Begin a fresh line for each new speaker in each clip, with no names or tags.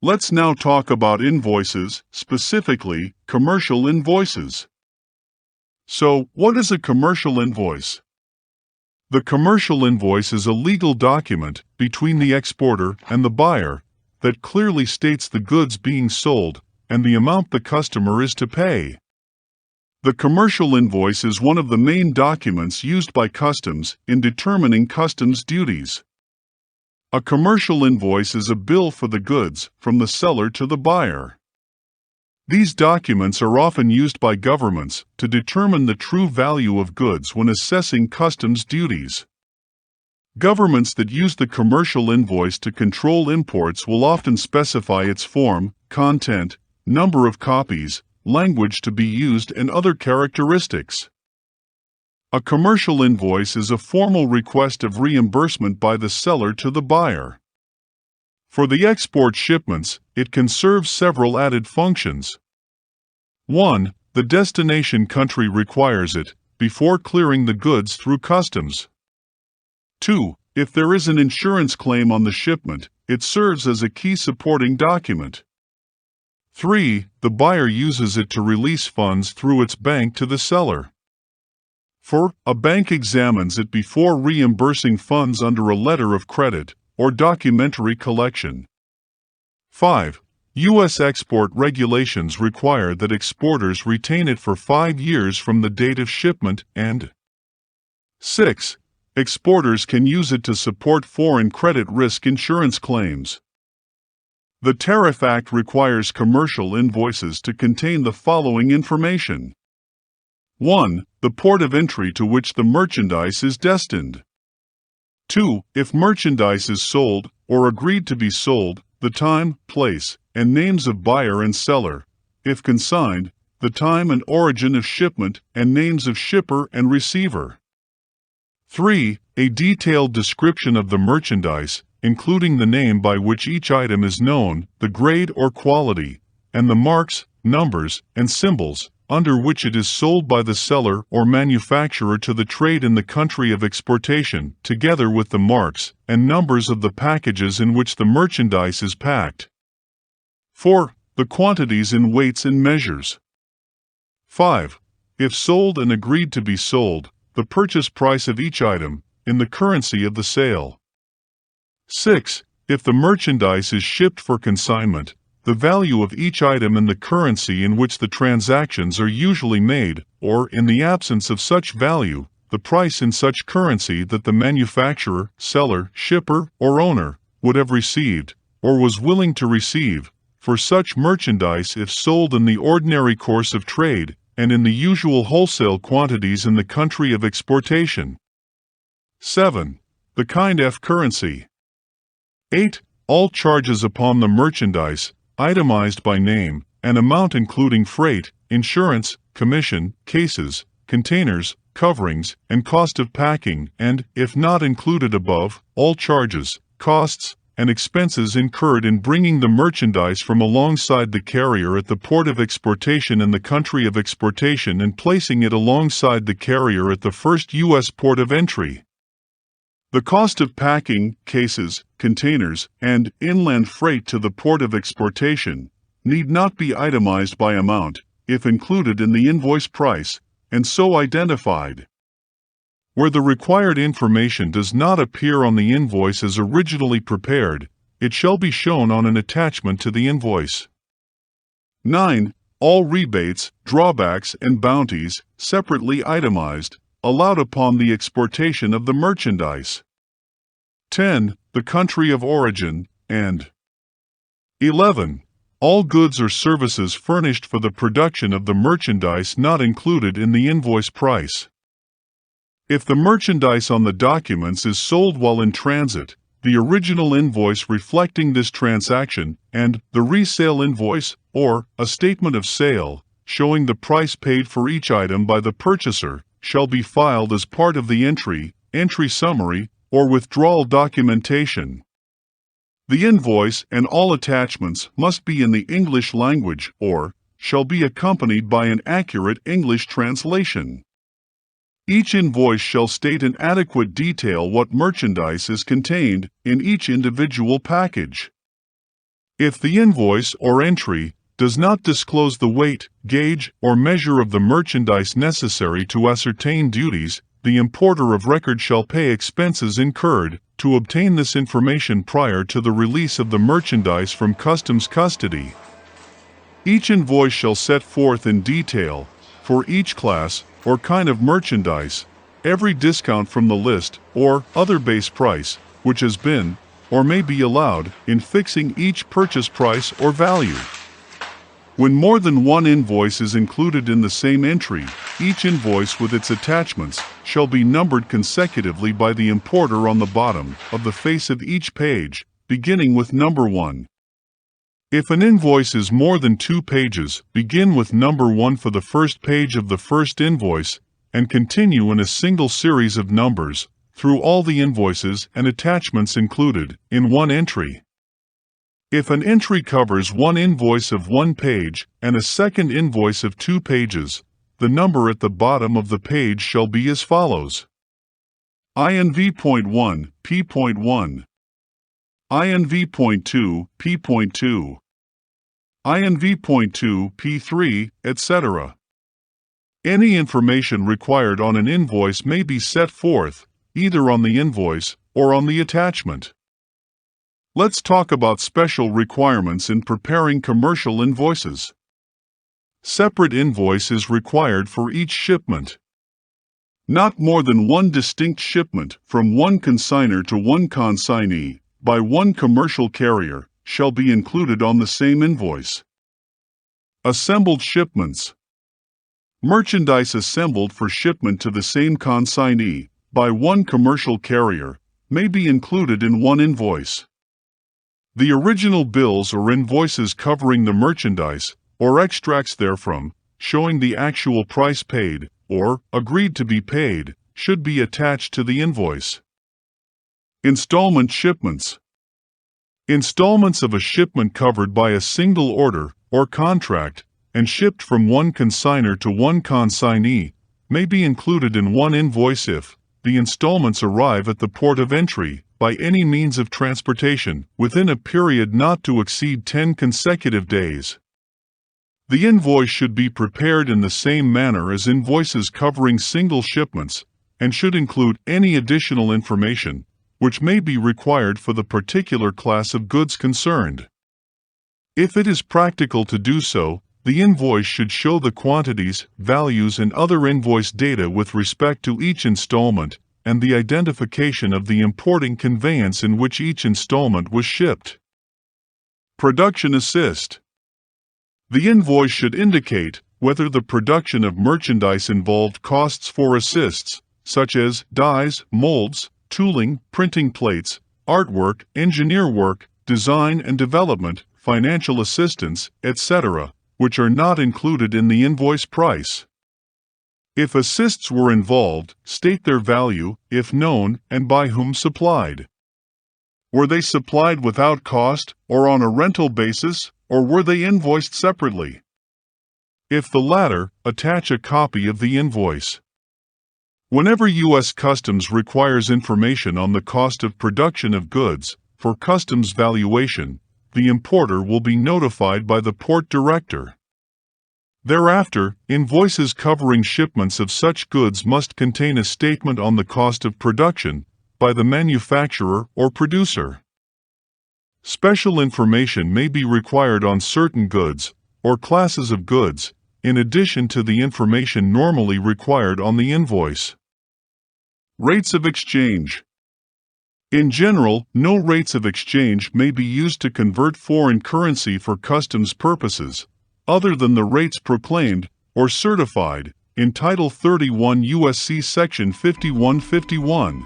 Let's now talk about invoices, specifically commercial invoices. So, what is a commercial invoice? The commercial invoice is a legal document between the exporter and the buyer that clearly states the goods being sold and the amount the customer is to pay. The commercial invoice is one of the main documents used by customs in determining customs duties. A commercial invoice is a bill for the goods from the seller to the buyer. These documents are often used by governments to determine the true value of goods when assessing customs duties. Governments that use the commercial invoice to control imports will often specify its form, content, number of copies, language to be used, and other characteristics. A commercial invoice is a formal request of reimbursement by the seller to the buyer. For the export shipments, it can serve several added functions. 1. The destination country requires it before clearing the goods through customs. 2. If there is an insurance claim on the shipment, it serves as a key supporting document. 3. The buyer uses it to release funds through its bank to the seller. 4. A bank examines it before reimbursing funds under a letter of credit or documentary collection. 5. U.S. export regulations require that exporters retain it for 5 years from the date of shipment, and 6. Exporters can use it to support foreign credit risk insurance claims. The Tariff Act requires commercial invoices to contain the following information. 1. The port of entry to which the merchandise is destined. 2. If merchandise is sold or agreed to be sold, the time, place, and names of buyer and seller. If consigned, the time and origin of shipment and names of shipper and receiver. 3. A detailed description of the merchandise, including the name by which each item is known, the grade or quality, and the marks, numbers, and symbols under which it is sold by the seller or manufacturer to the trade in the country of exportation, together with the marks and numbers of the packages in which the merchandise is packed. 4. The quantities in weights and measures. 5. If sold and agreed to be sold, the purchase price of each item, in the currency of the sale. 6. If the merchandise is shipped for consignment, the value of each item in the currency in which the transactions are usually made, or, in the absence of such value, the price in such currency that the manufacturer, seller, shipper, or owner would have received, or was willing to receive, for such merchandise if sold in the ordinary course of trade, and in the usual wholesale quantities in the country of exportation. 7. The kind F currency. 8. All charges upon the merchandise, itemized by name, and amount including freight, insurance, commission, cases, containers, coverings, and cost of packing, and, if not included above, all charges, costs, and expenses incurred in bringing the merchandise from alongside the carrier at the port of exportation in the country of exportation and placing it alongside the carrier at the first U.S. port of entry. The cost of packing, cases, containers, and inland freight to the port of exportation need not be itemized by amount, if included in the invoice price, and so identified. Where the required information does not appear on the invoice as originally prepared, it shall be shown on an attachment to the invoice. 9. All rebates, drawbacks, and bounties, separately itemized, allowed upon the exportation of the merchandise. 10. The country of origin, and 11. All goods or services furnished for the production of the merchandise not included in the invoice price. If the merchandise on the documents is sold while in transit, the original invoice reflecting this transaction, and the resale invoice, or a statement of sale, showing the price paid for each item by the purchaser, shall be filed as part of the entry summary, or withdrawal documentation. The invoice and all attachments must be in the English language or shall be accompanied by an accurate English translation. Each invoice shall state in adequate detail what merchandise is contained in each individual package. If the invoice or entry does not disclose the weight, gauge, or measure of the merchandise necessary to ascertain duties, the importer of record shall pay expenses incurred to obtain this information prior to the release of the merchandise from customs custody. Each invoice shall set forth in detail, for each class or kind of merchandise, every discount from the list or other base price, which has been or may be allowed in fixing each purchase price or value. When more than one invoice is included in the same entry, each invoice with its attachments shall be numbered consecutively by the importer on the bottom of the face of each page, beginning with number 1. If an invoice is more than 2 pages, begin with number 1 for the first page of the first invoice and continue in a single series of numbers through all the invoices and attachments included in one entry. If an entry covers one invoice of 1 page and a second invoice of 2 pages, the number at the bottom of the page shall be as follows: INV.1, P.1, INV.2, P.2, INV.2, P3, etc. Any information required on an invoice may be set forth either on the invoice or on the attachment. Let's talk about special requirements in preparing commercial invoices. Separate invoice is required for each shipment. Not more than one distinct shipment from one consignor to one consignee by one commercial carrier shall be included on the same invoice. Assembled shipments. Merchandise assembled for shipment to the same consignee by one commercial carrier may be included in one invoice. The original bills or invoices covering the merchandise, or extracts therefrom, showing the actual price paid, or agreed to be paid, should be attached to the invoice. Installment shipments. Installments of a shipment covered by a single order or contract and shipped from one consignor to one consignee may be included in one invoice if the installments arrive at the port of entry by any means of transportation within a period not to exceed 10 consecutive days. The invoice should be prepared in the same manner as invoices covering single shipments and should include any additional information which may be required for the particular class of goods concerned. If it is practical to do so, the invoice should show the quantities, values, and other invoice data with respect to each installment and the identification of the importing conveyance in which each installment was shipped. Production assist. The invoice should indicate whether the production of merchandise involved costs for assists, such as dyes, molds, tooling, printing plates, artwork, engineer work, design and development, financial assistance, etc., which are not included in the invoice price. If assists were involved, state their value, if known, and by whom supplied. Were they supplied without cost, or on a rental basis, or were they invoiced separately? If the latter, attach a copy of the invoice. Whenever U.S. Customs requires information on the cost of production of goods for customs valuation, the importer will be notified by the port director. Thereafter, invoices covering shipments of such goods must contain a statement on the cost of production by the manufacturer or producer. Special information may be required on certain goods or classes of goods, in addition to the information normally required on the invoice. Rates of exchange. In general, no rates of exchange may be used to convert foreign currency for customs purposes, other than the rates proclaimed or certified in Title 31 U.S.C. Section 5151.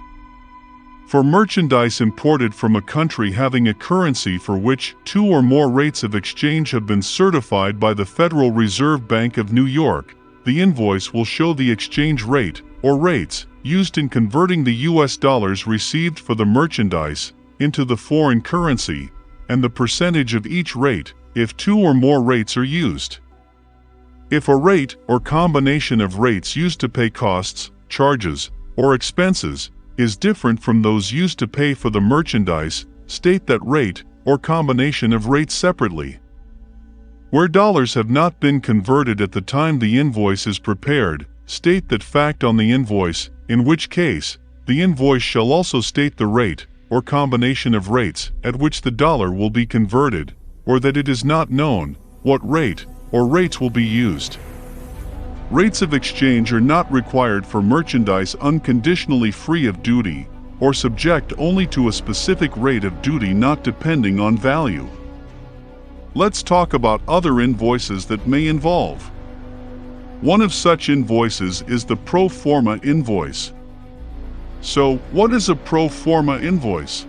For merchandise imported from a country having a currency for which 2 or more rates of exchange have been certified by the Federal Reserve Bank of New York, the invoice will show the exchange rate, or rates, used in converting the U.S. dollars received for the merchandise into the foreign currency, and the percentage of each rate, if 2 or more rates are used. If a rate or combination of rates used to pay costs, charges, or expenses is different from those used to pay for the merchandise, state that rate or combination of rates separately. Where dollars have not been converted at the time the invoice is prepared, state that fact on the invoice, in which case, the invoice shall also state the rate, or combination of rates, at which the dollar will be converted, or that it is not known what rate or rates will be used. Rates of exchange are not required for merchandise unconditionally free of duty, or subject only to a specific rate of duty not depending on value. Let's talk about other invoices that may involve. One of such invoices is the pro forma invoice. So, what is a pro forma invoice?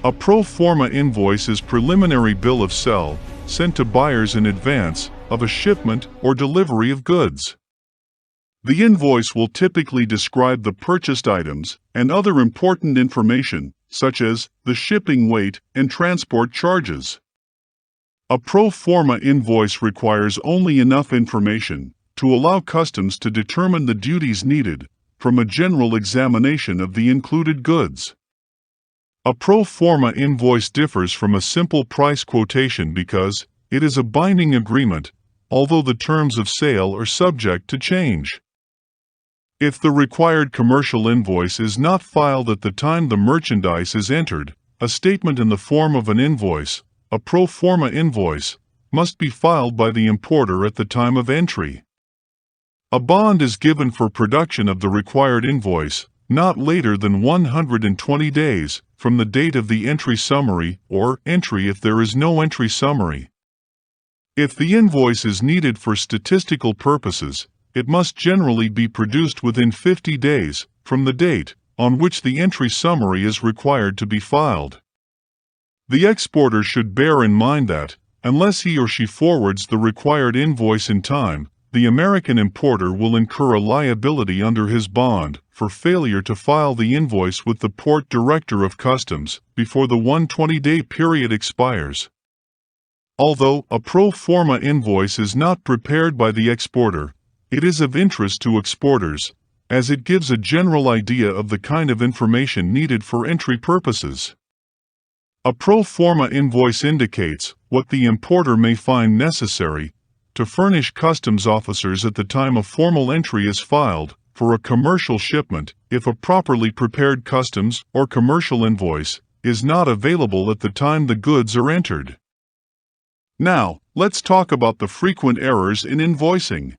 A pro forma invoice is preliminary bill of sale sent to buyers in advance of a shipment or delivery of goods. The invoice will typically describe the purchased items and other important information, such as the shipping weight and transport charges. A pro forma invoice requires only enough information to allow customs to determine the duties needed from a general examination of the included goods. A pro forma invoice differs from a simple price quotation because it is a binding agreement, although the terms of sale are subject to change. If the required commercial invoice is not filed at the time the merchandise is entered, a statement in the form of an invoice, a pro forma invoice, must be filed by the importer at the time of entry. A bond is given for production of the required invoice, not later than 120 days from the date of the entry summary or entry if there is no entry summary. If the invoice is needed for statistical purposes, it must generally be produced within 50 days from the date on which the entry summary is required to be filed. The exporter should bear in mind that, unless he or she forwards the required invoice in time, the American importer will incur a liability under his bond for failure to file the invoice with the Port Director of Customs before the 120-day period expires. Although a pro forma invoice is not prepared by the exporter, it is of interest to exporters, as it gives a general idea of the kind of information needed for entry purposes. A pro forma invoice indicates what the importer may find necessary to furnish customs officers at the time a formal entry is filed for a commercial shipment if a properly prepared customs or commercial invoice is not available at the time the goods are entered. Now, let's talk about the frequent errors in invoicing.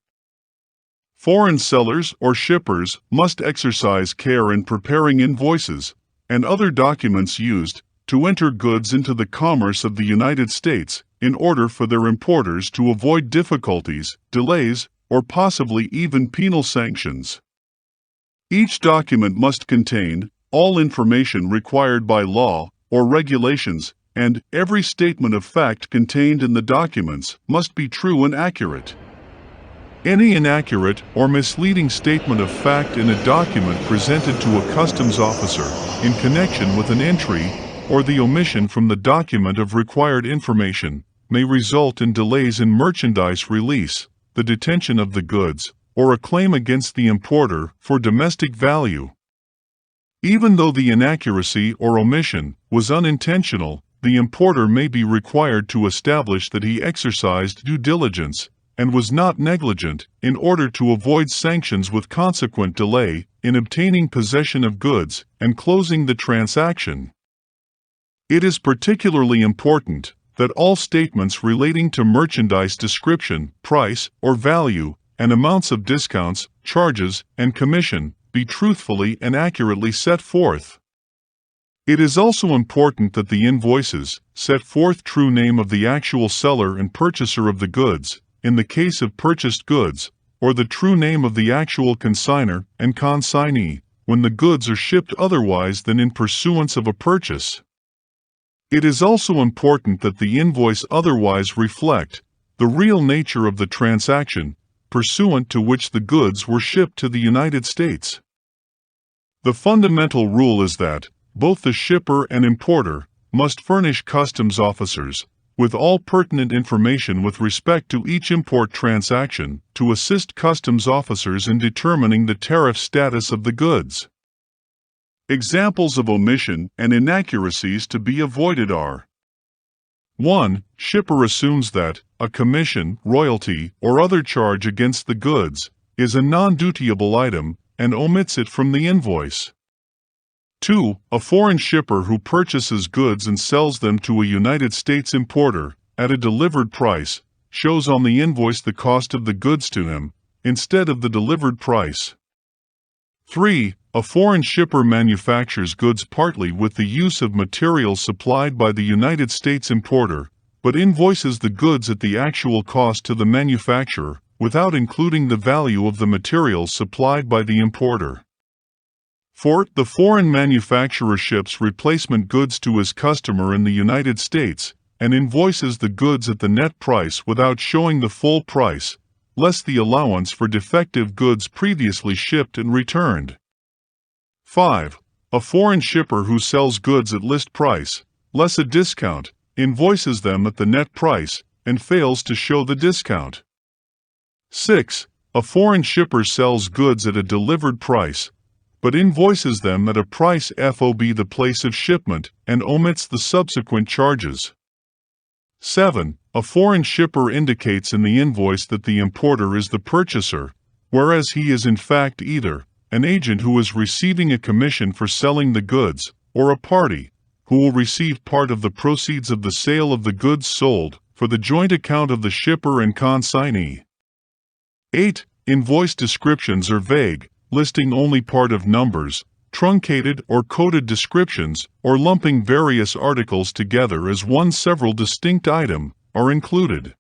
Foreign sellers or shippers must exercise care in preparing invoices and other documents used to enter goods into the commerce of the United States in order for their importers to avoid difficulties, delays, or possibly even penal sanctions. Each document must contain all information required by law or regulations, and every statement of fact contained in the documents must be true and accurate. Any inaccurate or misleading statement of fact in a document presented to a customs officer in connection with an entry or the omission from the document of required information may result in delays in merchandise release, the detention of the goods, or a claim against the importer for domestic value. Even though the inaccuracy or omission was unintentional, the importer may be required to establish that he exercised due diligence and was not negligent in order to avoid sanctions with consequent delay in obtaining possession of goods and closing the transaction. It is particularly important that all statements relating to merchandise description, price or value, and amounts of discounts, charges, and commission be truthfully and accurately set forth. It is also important that the invoices set forth true name of the actual seller and purchaser of the goods, in the case of purchased goods, or the true name of the actual consignor and consignee, when the goods are shipped otherwise than in pursuance of a purchase. It is also important that the invoice otherwise reflect the real nature of the transaction, pursuant to which the goods were shipped to the United States. The fundamental rule is that both the shipper and importer must furnish customs officers with all pertinent information with respect to each import transaction to assist customs officers in determining the tariff status of the goods. Examples of omission and inaccuracies to be avoided are 1. Shipper assumes that a commission, royalty, or other charge against the goods is a non-dutiable item and omits it from the invoice. 2. A foreign shipper who purchases goods and sells them to a United States importer at a delivered price shows on the invoice the cost of the goods to him instead of the delivered price. 3. A foreign shipper manufactures goods partly with the use of materials supplied by the United States importer, but invoices the goods at the actual cost to the manufacturer without including the value of the materials supplied by the importer. 4. The foreign manufacturer ships replacement goods to his customer in the United States and invoices the goods at the net price without showing the full price, less the allowance for defective goods previously shipped and returned. 5. A foreign shipper who sells goods at list price, less a discount, invoices them at the net price and fails to show the discount. 6. A foreign shipper sells goods at a delivered price, but invoices them at a price FOB the place of shipment and omits the subsequent charges. 7. A foreign shipper indicates in the invoice that the importer is the purchaser, whereas he is in fact either an agent who is receiving a commission for selling the goods, or a party who will receive part of the proceeds of the sale of the goods sold for the joint account of the shipper and consignee. 8. Invoice descriptions are vague, listing only part of numbers, truncated or coded descriptions, or lumping various articles together as one several distinct item, are included.